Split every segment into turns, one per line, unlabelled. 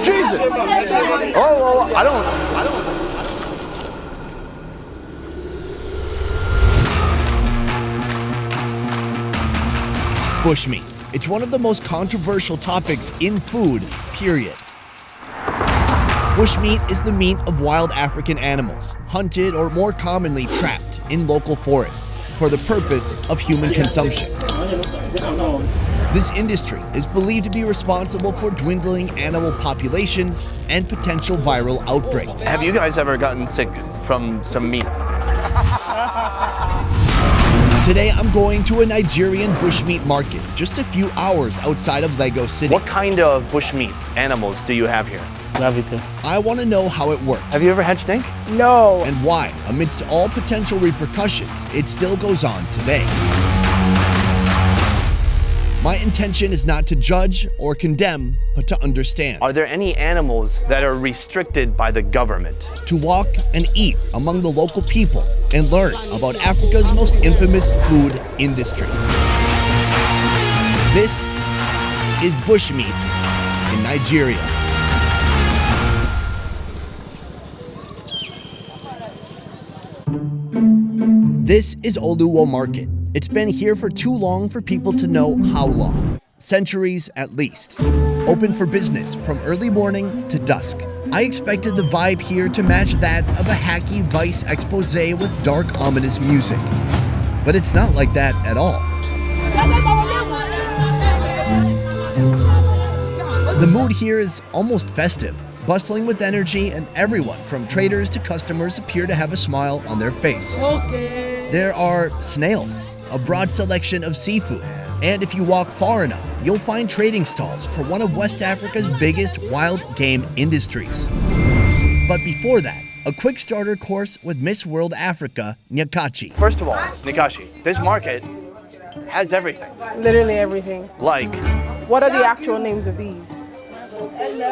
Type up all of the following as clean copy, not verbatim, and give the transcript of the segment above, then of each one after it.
Jesus! Oh, I don't.
Bushmeat. It's one of the most controversial topics in food, period. Bushmeat is the meat of wild African animals, hunted or more commonly trapped in local forests for the purpose of human consumption. This industry is believed to be responsible for dwindling animal populations and potential viral outbreaks.
Have you guys ever gotten sick from some meat?
Today, I'm going to a Nigerian bushmeat market just a few hours outside of Lagos City.
What kind of bushmeat animals do you have here?
Everything.
I want to know how it works.
Have you ever had snake?
No.
And why, amidst all potential repercussions, it still goes on today. My intention is not to judge or condemn, but to understand.
Are there any animals that are restricted by the government?
To walk and eat among the local people and learn about Africa's most infamous food industry. This is bushmeat in Nigeria. This is OLUWO Market. It's been here for too long for people to know how long. Centuries at least. Open for business from early morning to dusk. I expected the vibe here to match that of a hacky Vice expose with dark, ominous music. But it's not like that at all. The mood here is almost festive, bustling with energy, and everyone from traders to customers appear to have a smile on their face. There are snails, a broad selection of seafood, and if you walk far enough, you'll find trading stalls for one of West Africa's biggest wild game industries. But before that, a quick starter course with Miss World Africa, NYEKACHI.
First of all, NYEKACHI, this market has everything.
Literally everything.
Like,
What are the actual names of these?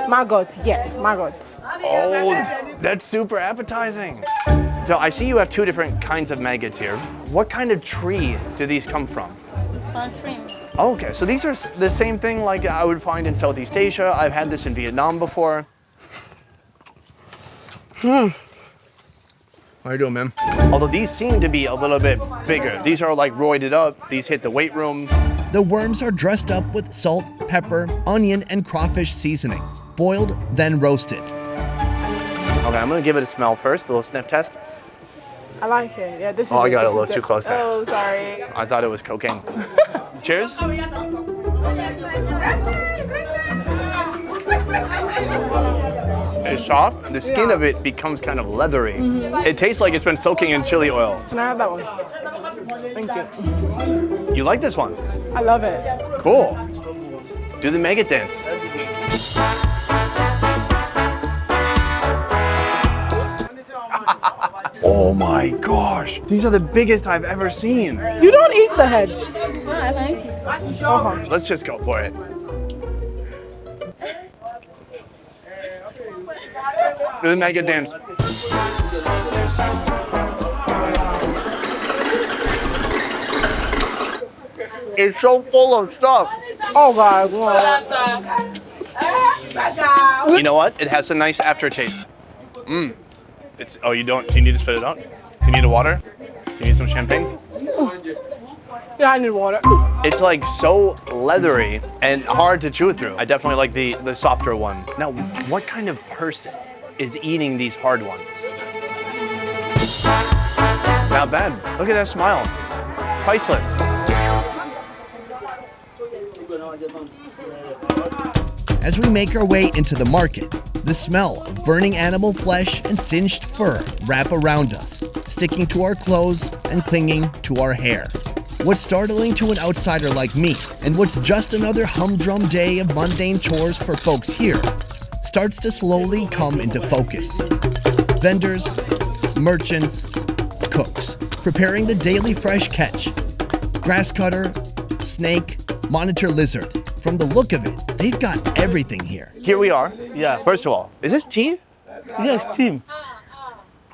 Maggots, yes, maggots.
oh, that's super appetizing. So I see you have two different kinds of maggots here. What kind of tree do these come from? Oh, okay, so these are the same thing like I would find in Southeast Asia. I've had this in Vietnam before. How you doing, man? Although these seem to be a little bit bigger. These are like roided up. These hit the weight room.
The worms are dressed up with salt, pepper, onion, and crawfish seasoning, boiled, then roasted.
Okay, I'm gonna give it a smell first, a little sniff test.
I like it. Yeah, this is.
Oh, I got
this
a little
is
too close there.
Oh, sorry.
I thought it was cocaine. Cheers. It's soft. The skin of it becomes kind of leathery. It tastes like it's been soaking in chili oil.
Can I have that one? Thank you.
You like this one?
I love it.
Cool. Do the maggot dance. Oh my gosh. These are the biggest I've ever seen.
You don't eat the head.
Let's just go for it. Do the maggot dance. It's so full of stuff.
Oh God.
You know what? It has a nice aftertaste. It's, oh, you don't, do you need to spit it out? Do you need a water? Do you need some champagne?
Yeah, I need water.
It's like so leathery and hard to chew through. I definitely like the softer one. Now, what kind of person is eating these hard ones? Not bad. Look at that smile. Priceless.
As we make our way into the market, the smell of burning animal flesh and singed fur wrap around us, sticking to our clothes and clinging to our hair. What's startling to an outsider like me, and what's just another humdrum day of mundane chores for folks here, starts to slowly come into focus. Vendors, merchants, cooks, preparing the daily fresh catch. Grass cutter, snake, monitor lizard. From the look of it, they've got everything here.
Here we are.
Yeah.
First of all, is this tea?
Yes, team.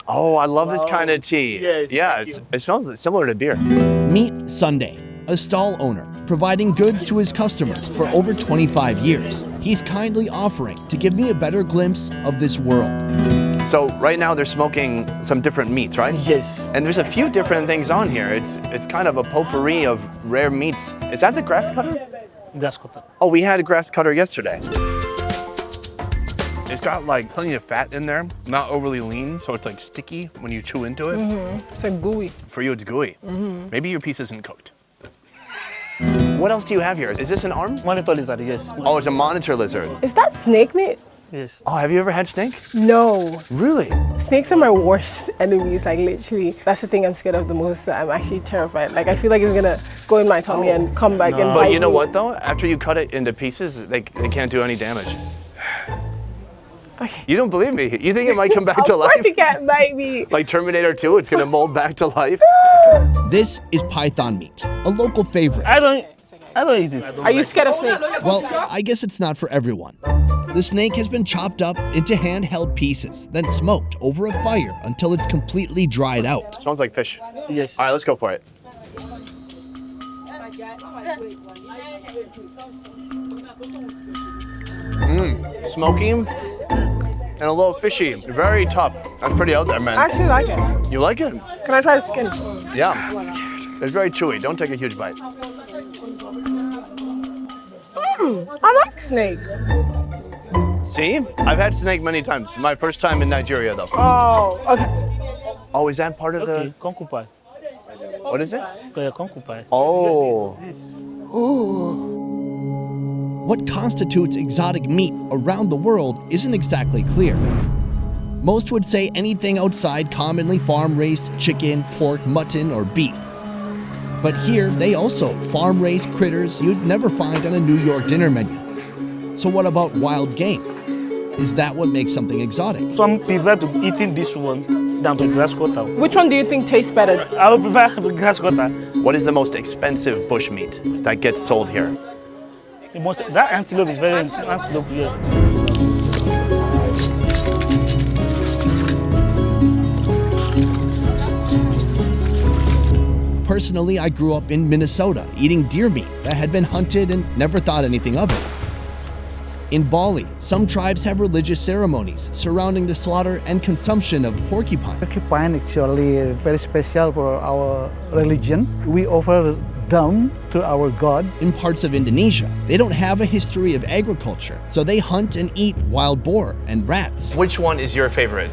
Oh, I love this kind of tea.
Yes,
Yeah,
thank
it smells similar to beer.
Meet Sunday, a stall owner, providing goods to his customers for over 25 years. He's kindly offering to give me a better glimpse of this world.
So right now they're smoking some different meats, right?
Yes.
And there's a few different things on here. It's kind of a potpourri of rare meats. Is that the grass cutter?
Grass cutter.
Oh, we had a grass cutter yesterday. It's got like plenty of fat in there, not overly lean, so it's like sticky when you chew into it.
It's like gooey.
For you, it's gooey. Maybe your piece isn't cooked. What else do you have here? Is this an arm?
Monitor lizard, yes.
Oh, it's a monitor lizard.
Is that snake meat?
Yes.
Oh, have you ever had snake?
No.
Really?
Snakes are my worst enemies. Like literally, that's the thing I'm scared of the most. I'm actually terrified. Like I feel like it's gonna go in my tummy and come back and bite
But you know
me.
what though? After you cut it into pieces, they can't do any damage.
Okay.
You don't believe me? You think it might come back to
Of
life?
course it can't bite me.
Like Terminator 2, it's gonna mold back to life?
This is python meat, a local favorite.
I don't eat it.
Are you scared of snakes?
Well, I guess it's not for everyone. The snake has been chopped up into handheld pieces, then smoked over a fire until it's completely dried out.
Smells like fish.
Yes.
All right, let's go for it. Smoky and a little fishy. Very tough. That's pretty out there,
I
man.
actually like it.
You like it?
Can I try the skin?
Yeah. It's very chewy. Don't take a huge bite.
I like snake.
See? I've had snake many times. It's my first time in Nigeria, though.
Oh, okay.
Oh, is that part of
Okay,
the...
concubine.
What is it?
Okay, concubine.
Oh.
What constitutes exotic meat around the world isn't exactly clear. Most would say anything outside commonly farm-raised chicken, pork, mutton, or beef. But here, they also farm-raised critters you'd never find on a New York dinner menu. So what about wild game? Is that what makes something exotic?
Some prefer to eating this one than the grass cutter.
Which one do you think tastes better?
I would prefer the grass cutter.
What is the most expensive bush meat that gets sold here?
That antelope is very antelope, yes.
Personally, I grew up in Minnesota eating deer meat that had been hunted and never thought anything of it. In Bali, some tribes have religious ceremonies surrounding the slaughter and consumption of porcupine.
Porcupine actually very special for our religion. We offer them to our God.
In parts of Indonesia, they don't have a history of agriculture, so they hunt and eat wild boar and rats.
Which one is your favorite?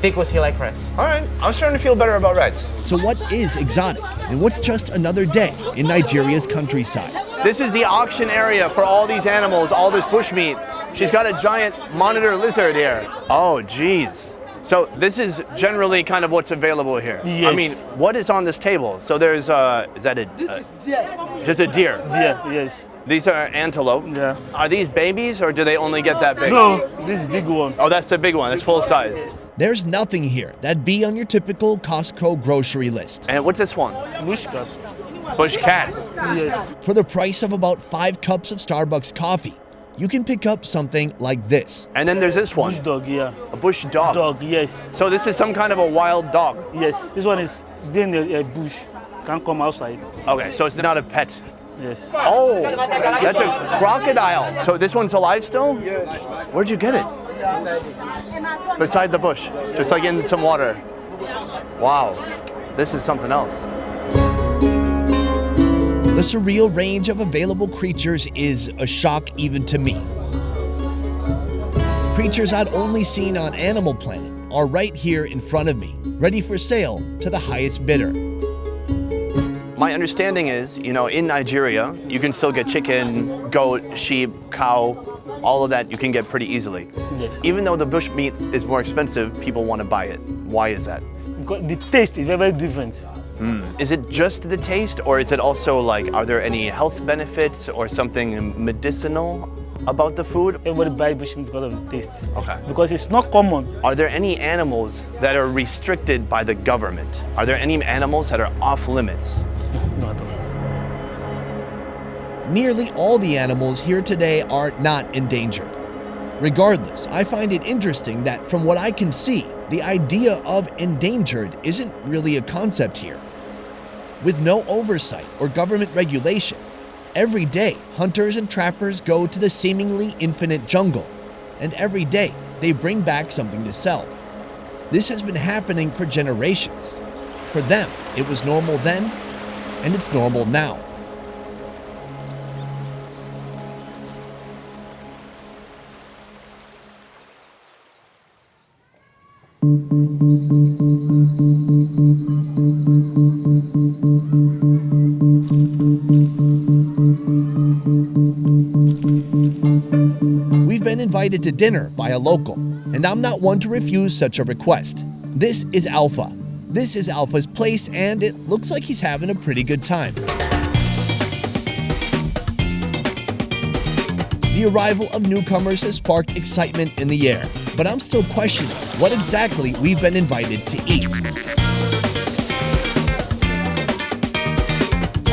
Because he likes rats. All right, I'm starting to feel better about rats.
So what is exotic, and what's just another day in Nigeria's countryside?
This is the auction area for all these animals, all this bush meat. She's got a giant monitor lizard here. Oh, geez. So this is generally kind of what's available here.
Yes.
I mean, what is on this table? So there's is that a? This is deer. Just a deer.
Yeah, yes.
These are antelope.
Yeah.
Are these babies or do they only get that big?
No, this big one.
Oh, that's the big one. It's full size.
There's nothing here that'd be on your typical Costco grocery list.
And what's this one?
Bush cat.
Bush cat.
Yes.
For the price of about 5 cups of Starbucks coffee, you can pick up something like this.
And then there's this one.
Bush dog, yeah.
A bush dog.
Dog, yes.
So this is some kind of a wild dog.
Yes. This one is in the bush. Can't come outside.
Okay, so it's not a pet.
Yes.
Oh, that's a crocodile. So this one's alive still? Yes. Where'd you get it? Beside the bush, just like in some water. Wow, this is something else.
The surreal range of available creatures is a shock even to me. Creatures I'd only seen on Animal Planet are right here in front of me, ready for sale to the highest bidder.
My understanding is, you know, in Nigeria, you can still get chicken, goat, sheep, cow, all of that you can get pretty easily.
Yes.
Even though the bush meat is more expensive, people want to buy it. Why is that?
Because the taste is very, very different.
Is it just the taste, or is it also like, are there any health benefits or something medicinal about the food?
Everybody buys bush meat because of the taste.
Okay.
Because it's not common.
Are there any animals that are restricted by the government? Are there any animals that are off limits?
No, at all.
Nearly all the animals here today are not endangered. Regardless, I find it interesting that from what I can see, the idea of endangered isn't really a concept here. With no oversight or government regulation, every day hunters and trappers go to the seemingly infinite jungle, and every day they bring back something to sell. This has been happening for generations. For them, it was normal then, and it's normal now. We've been invited to dinner by a local, and I'm not one to refuse such a request. This is Alpha. This is Alpha's place, and it looks like he's having a pretty good time. The arrival of newcomers has sparked excitement in the air, but I'm still questioning what exactly we've been invited to eat.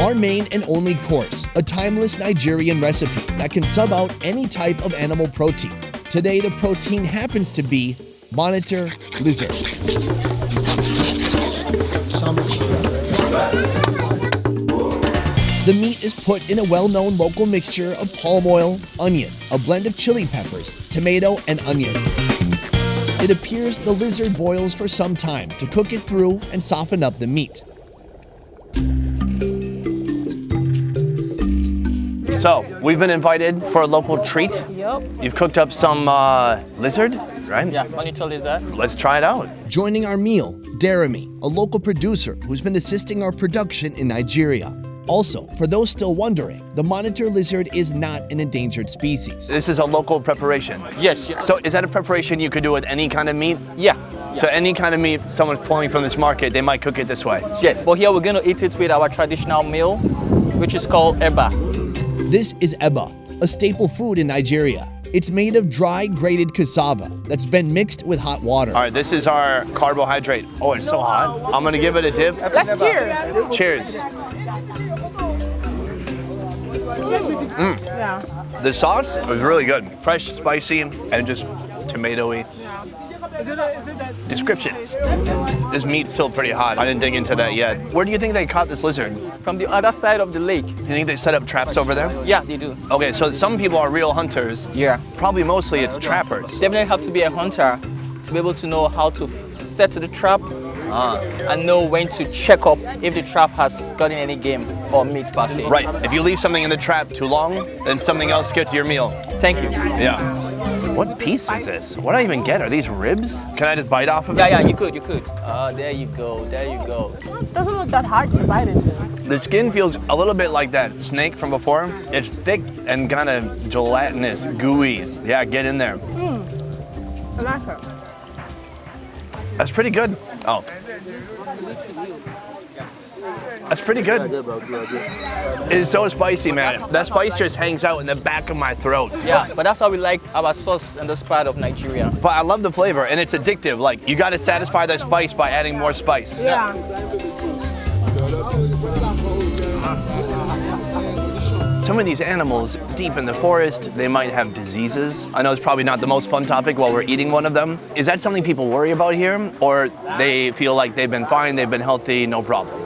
Our main and only course, a timeless Nigerian recipe that can sub out any type of animal protein. Today, the protein happens to be monitor lizard. The meat is put in a well-known local mixture of palm oil, onion, a blend of chili peppers, tomato, and onion. It appears the lizard boils for some time to cook it through and soften up the meat.
So, we've been invited for a local treat.
Yup.
You've cooked up some lizard, right?
Yeah, monitor lizard.
Let's try it out.
Joining our meal, Jeremy, a local producer who's been assisting our production in Nigeria. Also, for those still wondering, the monitor lizard is not an endangered species.
This is a local preparation.
Yes.
So is that a preparation you could do with any kind of meat?
Yeah.
So any kind of meat someone's pulling from this market, they might cook it this way.
Yes. But here we're going to eat it with our traditional meal, which is called eba.
This is eba, a staple food in Nigeria. It's made of dry, grated cassava that's been mixed with hot water.
All right, this is our carbohydrate. Oh, it's so hot. I'm gonna give it a dip.
Let's cheers.
Cheers.
Yeah.
The sauce was really good. Fresh, spicy, and just tomatoey.
Is it that?
Descriptions. This meat's still pretty hot. I didn't dig into that yet. Where do you think they caught this lizard?
From the other side of the lake.
You think they set up traps over there?
Yeah, they do.
Okay, so some people are real hunters.
Yeah.
Probably mostly it's trappers.
Definitely have to be a hunter to be able to know how to set the trap and know when to check up if the trap has gotten any game or meat per se.
Right. If you leave something in the trap too long, then something else gets your meal.
Thank you.
Yeah. What piece is this? What do I even get? Are these ribs? Can I just bite off of it?
Yeah, you could. There you go.
It doesn't look that hard to bite into.
The skin feels a little bit like that snake from before. It's thick and kind of gelatinous, gooey. Yeah, get in there.
I like it.
That's pretty good. Oh. That's pretty good. It's so spicy, man. That spice just hangs out in the back of my throat.
Yeah, but that's how we like our sauce in this part of Nigeria.
But I love the flavor, and it's addictive. Like, you gotta satisfy that spice by adding more spice.
Yeah.
Some of these animals deep in the forest, they might have diseases. I know it's probably not the most fun topic while we're eating one of them. Is that something people worry about here? Or they feel like they've been fine, they've been healthy, no problem?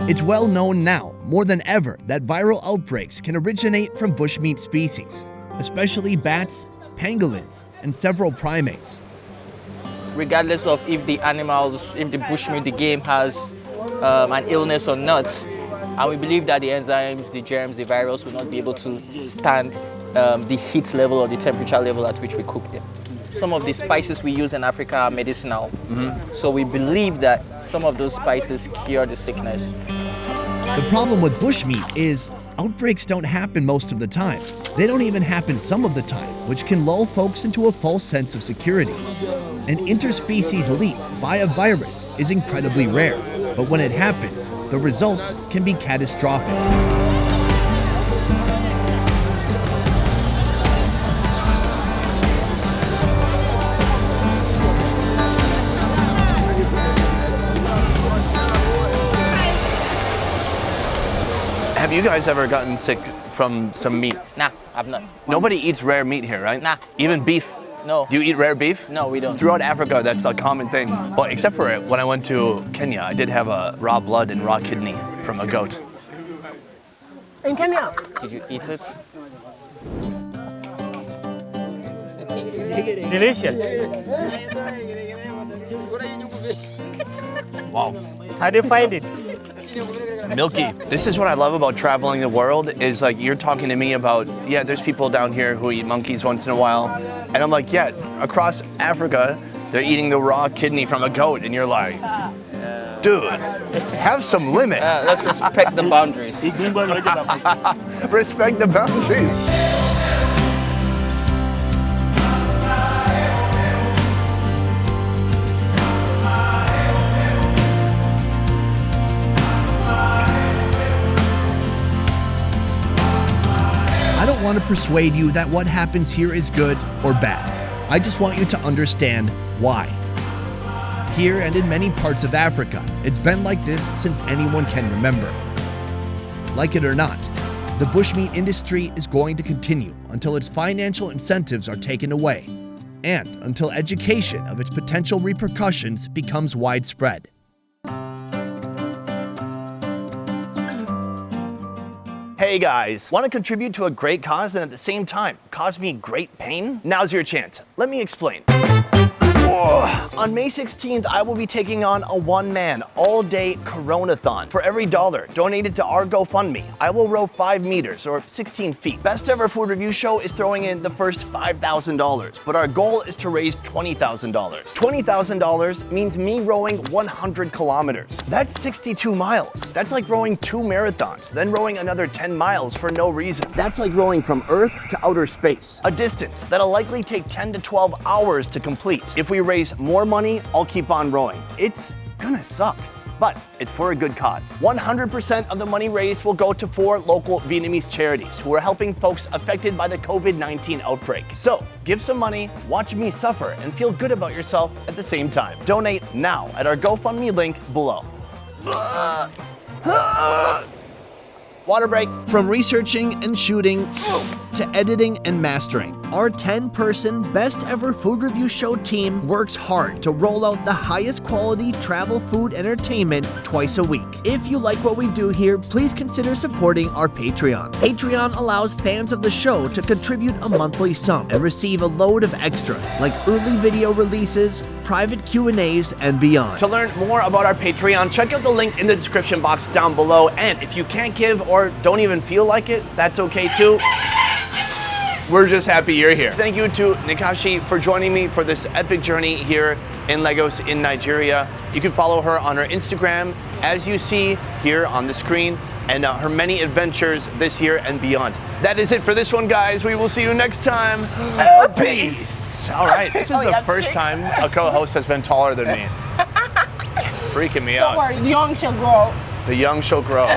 It's well known now, more than ever, that viral outbreaks can originate from bushmeat species, especially bats, pangolins, and several primates.
Regardless of if the animals, if the bushmeat, the game has an illness or not, and we believe that the enzymes, the germs, the virus will not be able to stand the heat level or the temperature level at which we cook them. Some of the spices we use in Africa are medicinal. So we believe that some of those spices cure the sickness.
The problem with bushmeat is outbreaks don't happen most of the time. They don't even happen some of the time, which can lull folks into a false sense of security. An interspecies leap by a virus is incredibly rare, but when it happens, the results can be catastrophic.
Have you guys ever gotten sick from some meat?
Nah, I've not.
Nobody eats rare meat here, right?
Nah.
Even beef?
No.
Do you eat rare beef?
No, we don't.
Throughout Africa, that's a common thing. Well, except for when I went to Kenya, I did have a raw blood and raw kidney from a goat.
In Kenya?
Did you eat it?
Delicious.
Wow.
How do you find it?
Milky. This is what I love about traveling the world is like you're talking to me about, yeah, there's people down here who eat monkeys once in a while. And I'm like, yeah, across Africa, they're eating the raw kidney from a goat. And you're like, dude, have some limits.
Let's respect the boundaries.
Respect the boundaries.
I don't want to persuade you that what happens here is good or bad. I just want you to understand why. Here and in many parts of Africa, it's been like this since anyone can remember. Like it or not, the bushmeat industry is going to continue until its financial incentives are taken away and until education of its potential repercussions becomes widespread.
Hey guys, want to contribute to a great cause and at the same time cause me great pain? Now's your chance. Let me explain. On May 16th, I will be taking on a one-man, all-day Coronathon. For every $1 donated to our GoFundMe, I will row 5 meters or 16 feet. Best Ever Food Review Show is throwing in the first $5,000, but our goal is to raise $20,000. $20,000 means me rowing 100 kilometers. That's 62 miles. That's like rowing 2 marathons, then rowing another 10 miles for no reason. That's like rowing from Earth to outer space, a distance that'll likely take 10 to 12 hours to complete. If we raise more money, I'll keep on rowing. It's gonna suck, but it's for a good cause. 100% of the money raised will go to 4 local Vietnamese charities who are helping folks affected by the COVID-19 outbreak. So give some money, watch me suffer, and feel good about yourself at the same time. Donate now at our GoFundMe link below. Water break.
From researching and shooting to editing and mastering, our 10-person Best Ever Food Review Show team works hard to roll out the highest quality travel food entertainment twice a week. If you like what we do here, please consider supporting our Patreon. Patreon allows fans of the show to contribute a monthly sum and receive a load of extras like early video releases, private Q&As, and beyond.
To learn more about our Patreon, check out the link in the description box down below. And if you can't give or don't even feel like it, that's okay too. We're just happy you're here. Thank you to NYEKACHI for joining me for this epic journey here in Lagos in Nigeria. You can follow her on her Instagram, as you see here on the screen, and her many adventures this year and beyond. That is it for this one, guys. We will see you next time. Peace. All right, this is the first time a co-host has been taller than me. Freaking me out.
Don't worry, the young shall grow.
The young shall grow.